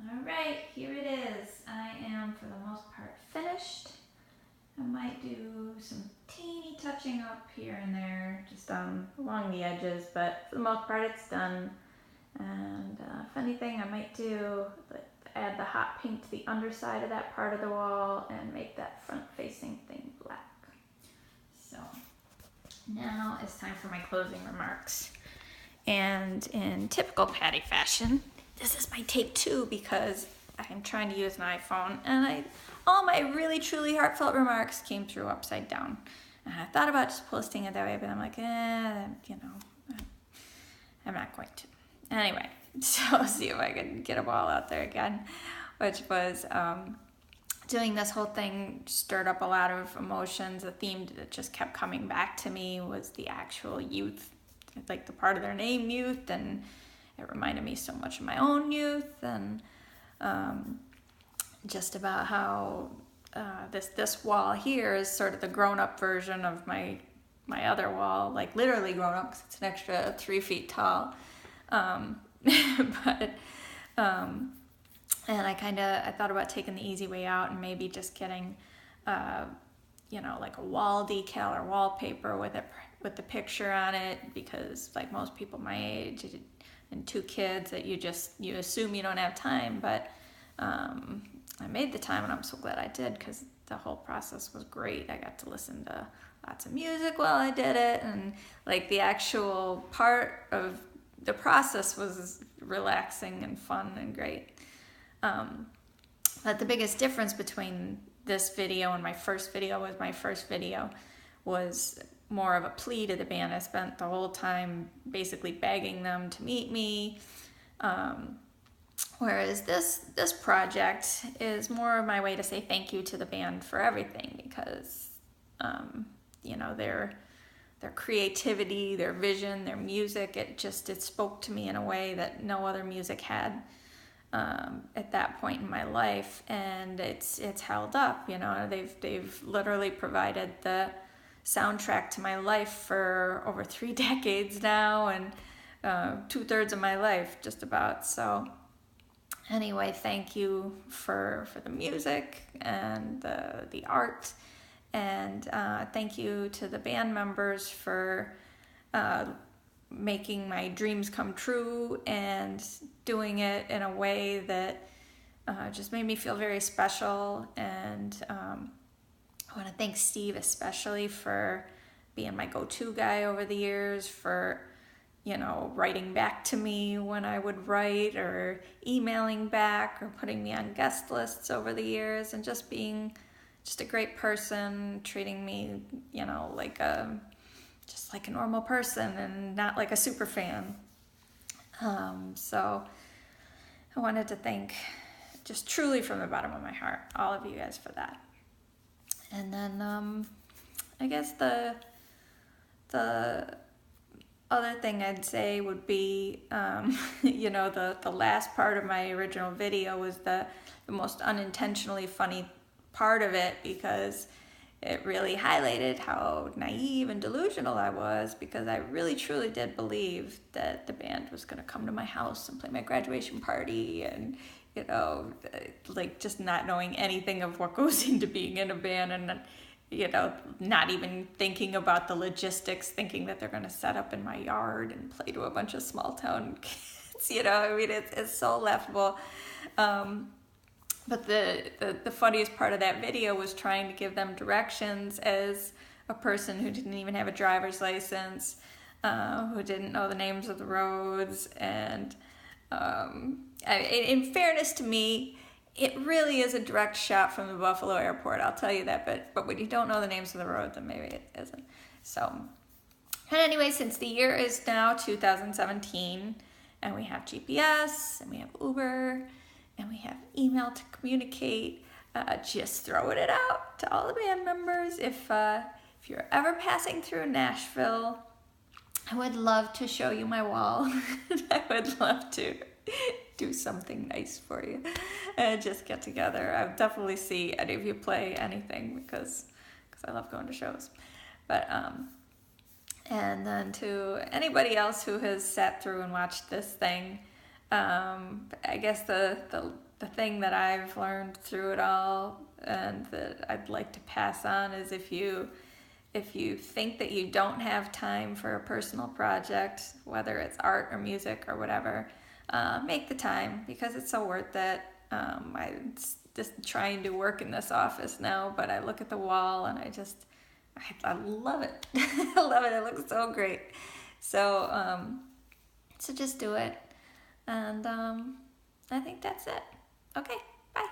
All right, here it is. I am, for the most part, finished. I might do some teeny touching up here and there, just along the edges, but for the most part, it's done. And if anything, I might do add the hot pink to the underside of that part of the wall and make that front-facing thing black. So now it's time for my closing remarks. And in typical Patty fashion, this is my take 2 because I'm trying to use an iPhone, and all my really truly heartfelt remarks came through upside down. And I thought about just posting it that way, but I'm like, I'm not going to. Anyway, so I'll see if I can get them all out there again, which was doing this whole thing stirred up a lot of emotions. The theme that just kept coming back to me was the actual youth, like the part of their name, youth, and it reminded me so much of my own youth, and just about how this wall here is sort of the grown-up version of my other wall, like literally grown up because it's an extra 3 feet tall. And I thought about taking the easy way out and maybe just getting, like a wall decal or wallpaper with the picture on it, because like most people my age and 2 kids that you assume you don't have time, but I made the time, and I'm so glad I did, because the whole process was great. I got to listen to lots of music while I did it, and like the actual part of the process was relaxing and fun and great. But the biggest difference between this video and my first video was more of a plea to the band. I spent the whole time basically begging them to meet me. Whereas this project is more of my way to say thank you to the band for everything, because their creativity, their vision, their music, it spoke to me in a way that no other music had at that point in my life, and it's held up. They've literally provided the soundtrack to my life for over 3 decades now, and 2/3 of my life just about. So anyway, thank you for the music and the art, and thank you to the band members for making my dreams come true and doing it in a way that just made me feel very special. And I want to thank Steve especially for being my go-to guy over the years, for writing back to me when I would write, or emailing back, or putting me on guest lists over the years, and just being just a great person, treating me, just like a normal person and not like a super fan. So I wanted to thank, just truly from the bottom of my heart, all of you guys for that. And then I guess the other thing I'd say would be, the last part of my original video was the most unintentionally funny part of it, because it really highlighted how naive and delusional I was, because I really truly did believe that the band was going to come to my house and play my graduation party, and just not knowing anything of what goes into being in a band, and not even thinking about the logistics, thinking that they're going to set up in my yard and play to a bunch of small town kids. It's so laughable. But the funniest part of that video was trying to give them directions as a person who didn't even have a driver's license, who didn't know the names of the roads. And in fairness to me, it really is a direct shot from the Buffalo airport, I'll tell you that. But when you don't know the names of the road, then maybe it isn't. So, and anyway, since the year is now 2017, and we have GPS, and we have Uber, and we have email to communicate, just throwing it out to all the band members. If you're ever passing through Nashville, I would love to show you my wall. I would love to do something nice for you, and just get together. I would definitely see any of you play anything, because I love going to shows. But and then to anybody else who has sat through and watched this thing, I guess the thing that I've learned through it all and that I'd like to pass on is if you think that you don't have time for a personal project, whether it's art or music or whatever, make the time because it's so worth it. I'm just trying to work in this office now, but I look at the wall and I love it. I love it. It looks so great. So, so just do it. And I think that's it. Okay, bye.